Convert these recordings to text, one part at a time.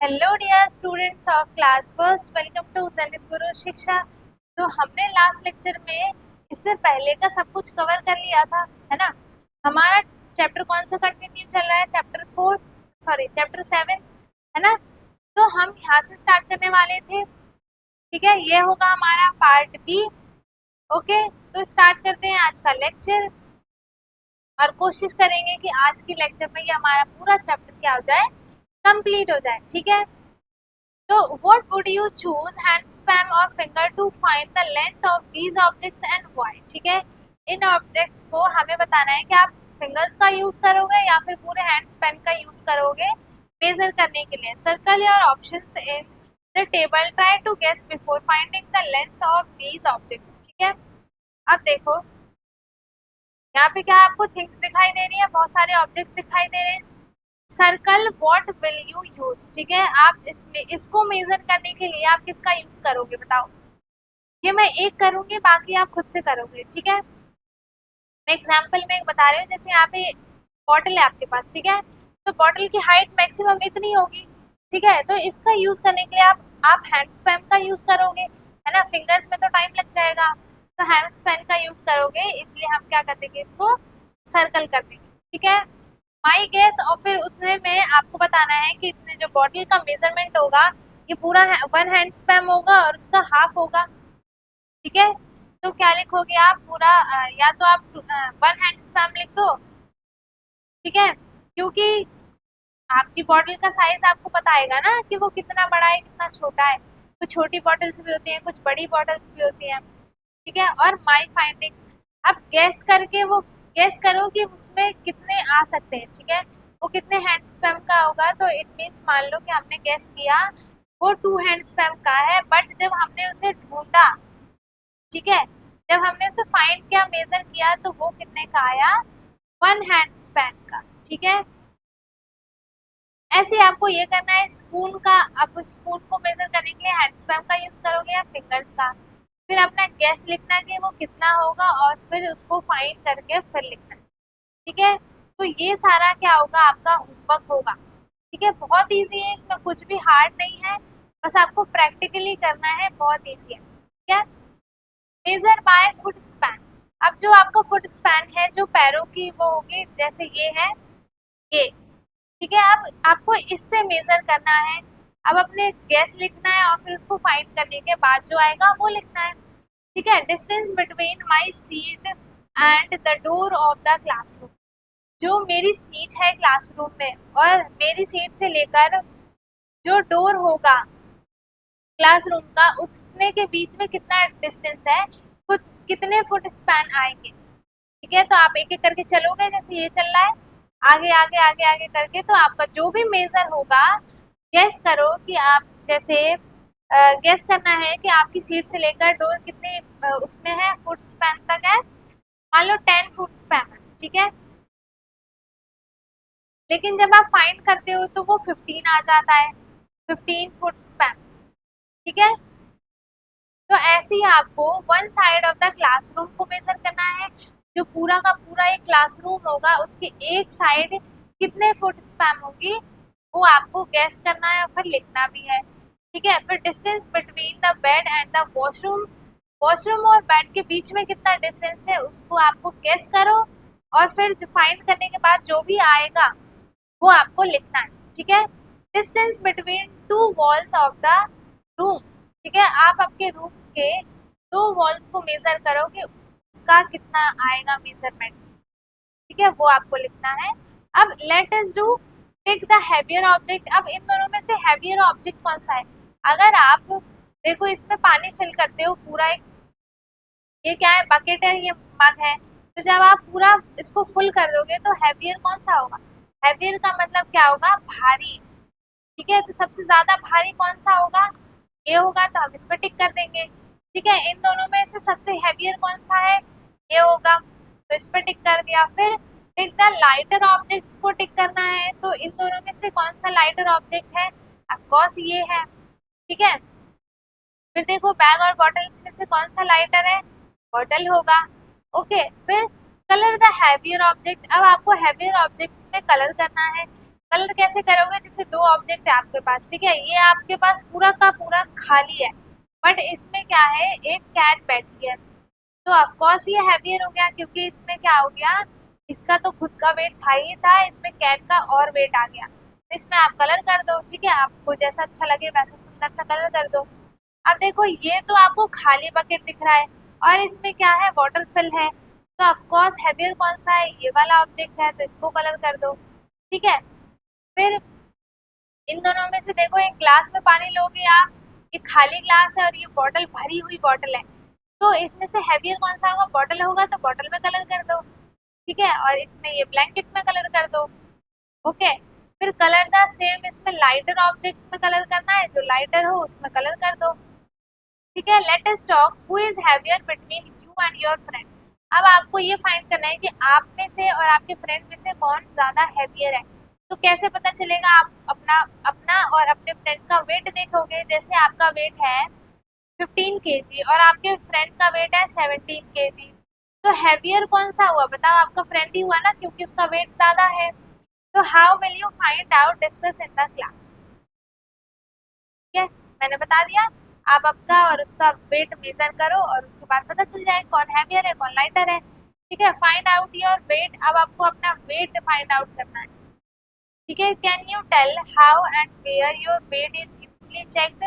Hello dear students of class first, welcome to Sainik Guru शिक्षा। तो हमने लास्ट लेक्चर में इससे पहले का सब कुछ कवर कर लिया था, है ना। हमारा चैप्टर कौन सा कंटिन्यू चल रहा है? चैप्टर 7, है ना। तो हम यहाँ से स्टार्ट करने वाले थे, ठीक है। ये होगा हमारा पार्ट बी। ओके, तो स्टार्ट करते हैं आज का लेक्चर और कोशिश करेंगे कि आज के लेक्चर में ये हमारा पूरा चैप्टर क्या हो जाए, कंप्लीट हो जाए, ठीक है। So, what would you choose, hand spam or finger, to find the length of these objects and why? ठीक है, इन ऑब्जेक्ट्स को हमें बताना है कि आप फिंगर्स का यूज करोगे या फिर पूरे हैंड स्पैन का यूज करोगे मेजर करने के लिए। Circle your options in the table, try to guess before finding the length of these objects. ठीक है, अब देखो यहाँ पे क्या आपको थिंग्स दिखाई दे रही है, बहुत सारे ऑब्जेक्ट्स दिखाई दे रहे हैं। Circle what will you use, ठीक है। आप इसको मेजर करने के लिए आप किसका यूज करोगे बताओ। ये मैं एक करूंगी, बाकी आप खुद से करोगे, ठीक है। मैं एग्जांपल में बता रही हूँ, जैसे यहाँ पे बॉटल है आपके पास, ठीक है। तो बॉटल की हाइट मैक्सिमम इतनी होगी, ठीक है। तो इसका यूज करने के लिए आप हैंड स्पैम का यूज करोगे, है ना। फिंगर्स में तो टाइम लग जाएगा, तो हैंड स्पैम का यूज करोगे, इसलिए हम क्या कर देंगे, इसको सर्कल कर देंगे, ठीक है। माई गेस, और फिर उसमें में आपको बताना है कि इतने जो बॉटल का मेजरमेंट होगा, ये पूरा 1 हैंड स्पैम होगा और उसका हाफ होगा, ठीक है। तो क्या लिखोगे आप पूरा, या तो आप 1 हैंड स्पैम लिख दो, ठीक है, क्योंकि आपकी बॉटल का साइज आपको बताएगा ना कि वो कितना बड़ा है कितना छोटा है। कुछ छोटी बॉटल्स भी होती हैं, कुछ बड़ी बॉटल्स भी होती हैं, ठीक है। और माई फाइंडिंग, अब गैस करके वो गैस करो कि उसमें कितने आ सकते हैं, ठीक है। वो कितने हैंड स्पैम का होगा, तो इट मीन्स मान लो कि हमने गैस किया वो 2 हैंड स्पैम का है, बट जब हमने उसे ढूंढा, ठीक है, जब हमने उसे फाइंड किया, मेजर किया, तो वो कितने का आया, 1 हैंड स्पैम का, ठीक है। ऐसे आपको ये करना है स्पून का। आप स्पून को मेजर करने के लिए हैंड स्पैम का यूज करोगे या फिंगर्स का। फिर अपना गैस लिखना कि वो कितना होगा और फिर उसको फाइंड करके फिर लिखना, ठीक है। तो ये सारा क्या होगा, आपका होमवर्क होगा, ठीक है। बहुत इजी है, इसमें कुछ भी हार्ड नहीं है, बस आपको प्रैक्टिकली करना है, बहुत इजी है, ठीक है। मेजर बाय फुट स्पैन, अब जो आपका फुट स्पैन है, जो पैरों की वो होगी, जैसे ये है ये, ठीक है। अब आपको इससे मेजर करना है। अब अपने गैस लिखना है और फिर उसको फाइंड करने के बाद जो आएगा वो लिखना है, ठीक है। Distance between my seat and the door of the classroom, जो मेरी सीट है क्लासरूम में और मेरी सीट से लेकर जो डोर होगा क्लासरूम का, उसने के बीच में कितना डिस्टेंस है, कुछ कितने फुट स्पैन आएंगे, ठीक है। तो आप एक एक करके चलोगे, जैसे ये चल रहा है, आगे आगे आगे आगे करके, तो आपका जो भी मेजर होगा, गैस करो कि आप जैसे गैस करना है कि आपकी सीट से लेकर डोर कितने उसमें है, फुट स्पैन तक है। मान लो 10 फुट स्पैन है, ठीक है। लेकिन जब आप फाइंड करते हो तो वो 15 आ जाता है, 15 फुट स्पैन, ठीक है। तो ऐसे ही आपको one side of the classroom को मेजर करना है। जो पूरा का पूरा एक क्लासरूम होगा, उसकी एक साइड कितने फुट स्पैन होगी, वो आपको गैस करना है और फिर लिखना भी है, ठीक है। फिर distance between the bed and the washroom, washroom और बेड के बीच में कितना डिस्टेंस है, उसको आपको गैस करो और फिर फाइंड करने के बाद जो भी आएगा वो आपको लिखना है, ठीक है। Distance between 2 walls of the room, ठीक है। आप आपके रूम के 2 वॉल्स को मेजर करोगे, उसका कितना आएगा मेजरमेंट, ठीक है, वो आपको लिखना है। अब let us do take the heavier object. अब इन दोनों में से हैवियर ऑब्जेक्ट कौन सा है? अगर आप देखो इसमें पानी फिल करते हो पूरा, एक ये क्या है, बकेट है, ये मग है, तो जब आप पूरा इसको फुल कर दोगे तो हैवियर कौन सा होगा? हैवियर का मतलब क्या होगा, भारी, ठीक है। तो सबसे ज्यादा भारी कौन सा होगा, ये होगा, तो हम इस पर टिक कर देंगे, ठीक है। इन दोनों में से सबसे हैवियर कौन सा है, ये होगा, तो इस पर टिक कर दिया। फिर टिक द लाइटर ऑब्जेक्ट्स को टिक करना है, तो इन दोनों में से कौन सा लाइटर ऑब्जेक्ट है, ऑफ कोर्स ये है, ठीक है। फिर देखो बैग और बॉटल्स में से कौन सा लाइटर है, बॉटल होगा, ओके। फिर कलर द हैवियर ऑब्जेक्ट, अब आपको हैवियर ऑब्जेक्ट्स में कलर करना है। कलर कैसे करोगे, जैसे दो ऑब्जेक्ट है आपके पास, ठीक है, ये आपके पास पूरा का पूरा खाली है, बट इसमें क्या है, एक कैट बैठी है, तो ऑफकोर्स ये हैवियर हो गया, क्योंकि इसमें क्या हो गया, इसका तो खुद का वेट था ही था, इसमें कैट का और वेट आ गया, तो इसमें आप कलर कर दो, ठीक है, आपको जैसा अच्छा लगे वैसा सुंदर सा कलर कर दो। अब देखो ये तो आपको खाली बकेट दिख रहा है, और इसमें क्या है, वाटर फिल है, तो ऑफकोर्स हैवियर कौन सा है, ये वाला ऑब्जेक्ट है, तो इसको कलर कर दो, ठीक है। फिर इन दोनों में से देखो, एक ग्लास में पानी लोगे आप, ये खाली ग्लास है और ये बॉटल भरी हुई बॉटल है, तो इसमें से हैवियर कौन सा होगा, बॉटल होगा, तो बॉटल में कलर कर दो, ठीक है, और इसमें ये ब्लैंकेट में कलर कर दो, ओके। फिर कलर द सेम, इसमें लाइटर ऑब्जेक्ट में कलर करना है, जो लाइटर हो उसमें कलर कर दो, ठीक है। Let us talk who is heavier between you and your friend. अब आपको ये फाइंड करना है कि आप में से और आपके फ्रेंड में से कौन ज्यादा हैवियर है, तो कैसे पता चलेगा, आप अपना अपना और अपने फ्रेंड का वेट देखोगे, जैसे आपका वेट है 15 केजी और आपके फ्रेंड का वेट है 17 केजी, तो हैवियर कौन सा हुआ, बताओ, आपका फ्रेंड ही हुआ ना, क्योंकि उसका वेट ज्यादा है। तो how will you find out, discuss in the class, ठीक है, मैंने बता दिया, आप आपका और उसका वेट मेजर करो और उसके बाद पता चल जाए कौन हैवियर है कौन लाइटर है, ठीक है। फाइंड आउट योर वेट, अब आपको अपना वेट फाइंड आउट करना है, ठीक है। Can you tell how and where your weight is easily checked,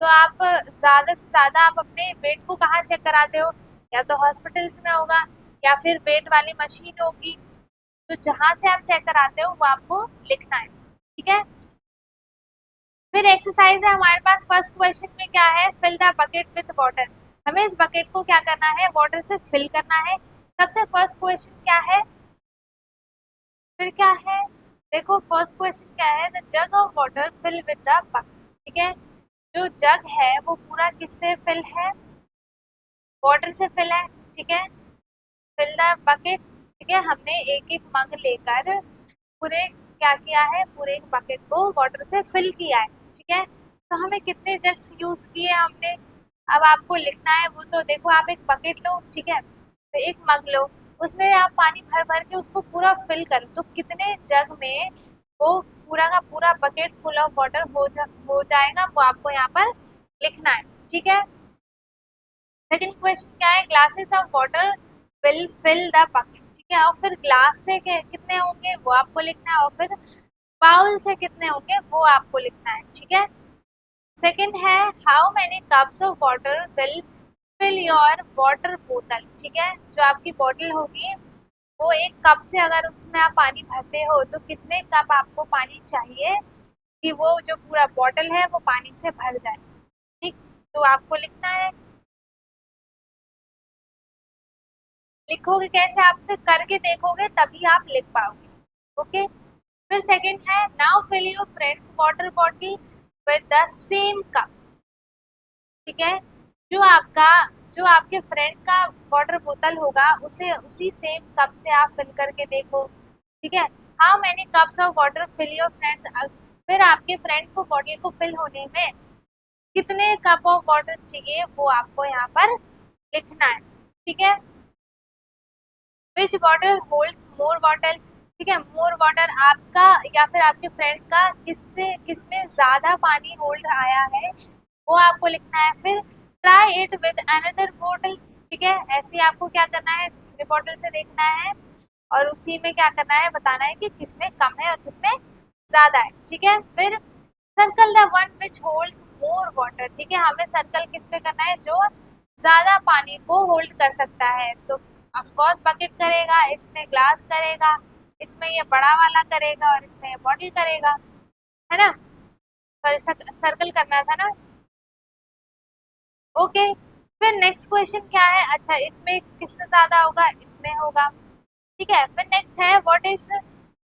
तो आप ज्यादा से ज्यादा आप अपने वेट को कहाँ चेक कराते हो, या तो हॉस्पिटल्स में होगा या फिर वेट वाली मशीन होगी, तो जहां से आप चेक कराते हो वो आपको लिखना है, ठीक है। फिर एक्सरसाइज है हमारे पास, फर्स्ट क्वेश्चन में क्या है, fill the bucket with water, हमें इस बकेट को क्या करना है, वाटर से फिल करना है। सबसे फर्स्ट क्वेश्चन क्या है, फिर क्या है, देखो फर्स्ट क्वेश्चन क्या है, the jug of water fill with the bucket, ठीक है, जो जग है वो पूरा किससे फिल है, वाटर से फिल है, ठीक है। फिल द बकेट, ठीक है, हमने एक एक मग लेकर पूरे क्या किया है, पूरे एक बकेट को वाटर से फिल किया है, ठीक है। तो हमें कितने जग्स यूज किए हमने, अब आपको लिखना है वो, तो देखो आप एक बकेट लो, ठीक है, तो एक मग लो, उसमें आप पानी भर भर के उसको पूरा फिल करो, तो कितने जग में वो पूरा का पूरा बकेट फुल ऑफ वाटर हो जाएगा, वो आपको यहाँ पर लिखना है, ठीक है। सेकंड क्वेश्चन क्या है, glasses of water will fill the bucket, ठीक है, और फिर ग्लास से कितने होंगे वो आपको लिखना है, और फिर बाउल से कितने होंगे वो आपको लिखना है, ठीक है। सेकंड है, how many cups of water will fill your water बोतल, ठीक है, जो आपकी बोतल होगी वो एक कप से, अगर उसमें आप पानी भरते हो तो कितने कप आपको पानी चाहिए कि वो जो पूरा बोतल है वो पानी से भर जाए, ठीक, तो आपको लिखना है। लिखोगे कैसे, आपसे करके देखोगे तभी आप लिख पाओगे, ओके। फिर सेकंड है, now fill your friend's water bottle with the same cup, ठीक है, जो आपका जो आपके फ्रेंड का वाटर बोतल होगा उसे उसी सेम कप से आप फिल करके देखो, ठीक है। How many cups of water fill your friends, फिर आपके फ्रेंड को बॉटल को फिल होने में कितने कप ऑफ वाटर चाहिए वो आपको यहाँ पर लिखना है, ठीक है। Which water holds more water, ठीक है, मोर वाटर आपका या फिर आपके फ्रेंड का किसमें ज्यादा पानी होल्ड आया है वो आपको लिखना है। फिर try it with another bottle, ठीक है, ऐसे आपको क्या करना है, दूसरे बॉटल से देखना है और उसी में क्या करना है, बताना है कि किसमें कम है और किसमें ज्यादा है, ठीक है। फिर circle the one which holds more water, ठीक है, हमें सर्कल किस पे करना है, जो ज्यादा पानी को होल्ड कर सकता है, तो ऑफ कोर्स बकेट करेगा, इसमें ग्लास करेगा, इसमें ये बड़ा वाला करेगा और इसमें ये बॉटल करेगा, है ना, सॉरी सर्कल करना था ना, ओके। फिर नेक्स्ट क्वेश्चन क्या है, अच्छा इसमें किसमें ज्यादा होगा, इसमें होगा, ठीक है। फिर नेक्स्ट है, what is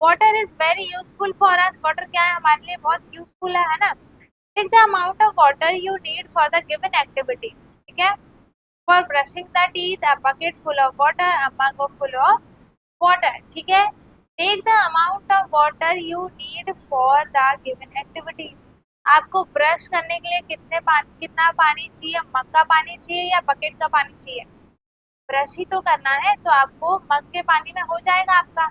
water is very useful for us, water क्या है, हमारे लिए बहुत यूजफुल है ना। Take the amount of water you need for the given activities, ठीक है, for brushing the teeth a bucket full of water, a mug full of water, ठीक है। Take the amount of water you need for the given activities, आपको brush करने के लिए कितना पानी चाहिए, मग का पानी चाहिए या बकेट का पानी चाहिए, ब्रश ही तो करना है तो आपको मग के पानी में हो जाएगा आपका,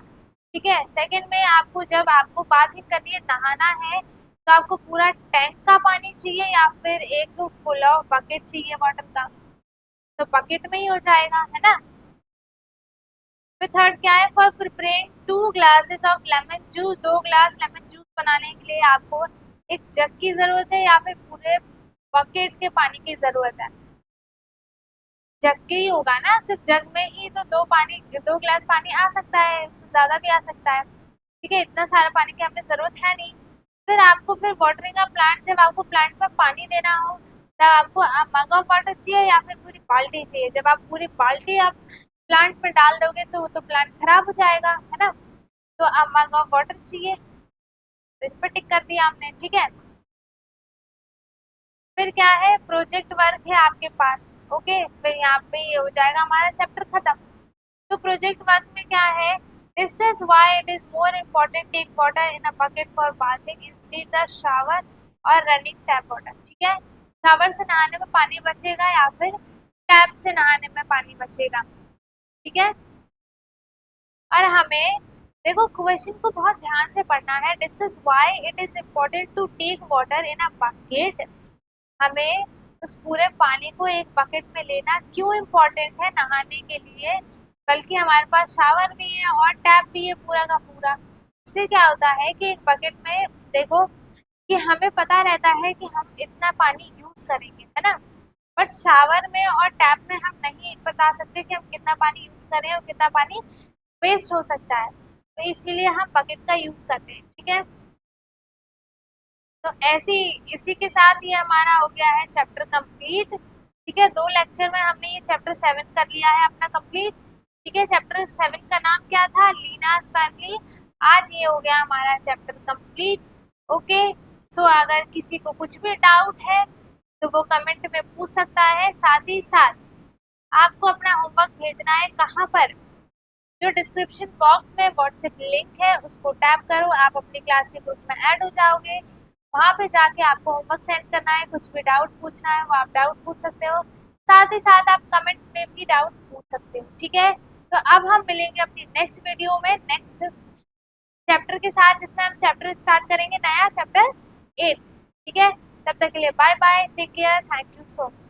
ठीक है। सेकंड में आपको जब आपको बाथिंग करनी है, नहाना है, तो आपको पूरा टैंक का पानी चाहिए या फिर एक फुल ऑफ बकेट चाहिए वाटर का, तो बकेट में ही हो जाएगा, है ना। फिर थर्ड क्या है, for preparing 2 glasses of lemon juice, 2 glass lemon juice बनाने के लिए आपको एक जग की जरूरत है या फिर पूरे बकेट के पानी की जरूरत है। जग के ही होगा ना, सिर्फ जग में ही तो 2 ग्लास पानी आ सकता है, उससे ज्यादा भी आ सकता है। ठीक है, इतना सारा पानी की हमें जरूरत है नहीं। फिर आपको फिर वाटरिंग का प्लांट, जब आपको प्लांट में पानी देना हो तब आपको मग ऑफ वाटर चाहिए या फिर पूरी बाल्टी चाहिए। जब आप पूरी बाल्टी आप प्लांट में डाल दोगे तो वो तो प्लांट खराब हो जाएगा, है ना। तो अब मग ऑफ वाटर चाहिए, तो इस पर टिक कर दिया हमने। ठीक है, फिर क्या है, प्रोजेक्ट वर्क है आपके पास। ओके, फिर यहाँ पे ये हो जाएगा हमारा चैप्टर खत्म। तो प्रोजेक्ट वर्क में क्या है, discuss why it is more important take water in a bucket for bathing instead the shower और रनिंग टैप वाटर। ठीक है, शावर से नहाने में पानी बचेगा या फिर टैप से नहाने में पानी बचेगा। ठीक है, और हमें देखो क्वेश्चन को बहुत ध्यान से पढ़ना है। Discuss why it is important to take water in a bucket, हमें उस पूरे पानी को एक बकेट में लेना क्यों इम्पोर्टेंट है नहाने के लिए, बल्कि हमारे पास शावर भी है और टैप भी है पूरा का पूरा। इससे क्या होता है कि एक बकेट में देखो कि हमें पता रहता है कि हम इतना पानी यूज करेंगे, है ना। बट शावर में और टैप में हम नहीं बता सकते कि हम कितना पानी यूज करें और कितना पानी वेस्ट हो सकता है, तो इसीलिए हम बकेट का यूज करते हैं। ठीक है, तो ऐसी इसी के साथ ये हमारा हो गया है चैप्टर कंप्लीट। ठीक है, 2 लेक्चर में हमने ये चैप्टर 7 कर लिया है अपना कंप्लीट। ठीक है, चैप्टर 7 का नाम क्या था, लीनास फैमिली। आज ये हो गया हमारा चैप्टर कंप्लीट। ओके, सो अगर किसी को कुछ भी डाउट है तो वो कमेंट में पूछ सकता है। साथ ही साथ आपको अपना होमवर्क भेजना है कहाँ पर, जो डिस्क्रिप्शन बॉक्स में व्हाट्सएप लिंक है उसको टैप करो, आप अपनी क्लास के ग्रुप में ऐड हो जाओगे। वहां पे जाके आपको होमवर्क सेंड करना है, कुछ भी डाउट पूछना है वो आप डाउट पूछ सकते हो। साथ ही साथ आप कमेंट में भी डाउट पूछ सकते हो। ठीक है, तो अब हम मिलेंगे अपनी नेक्स्ट वीडियो में नेक्स्ट चैप्टर के साथ, जिसमें हम चैप्टर स्टार्ट करेंगे नया चैप्टर 8। ठीक है, तब तक के लिए bye bye, take care, thank you so much.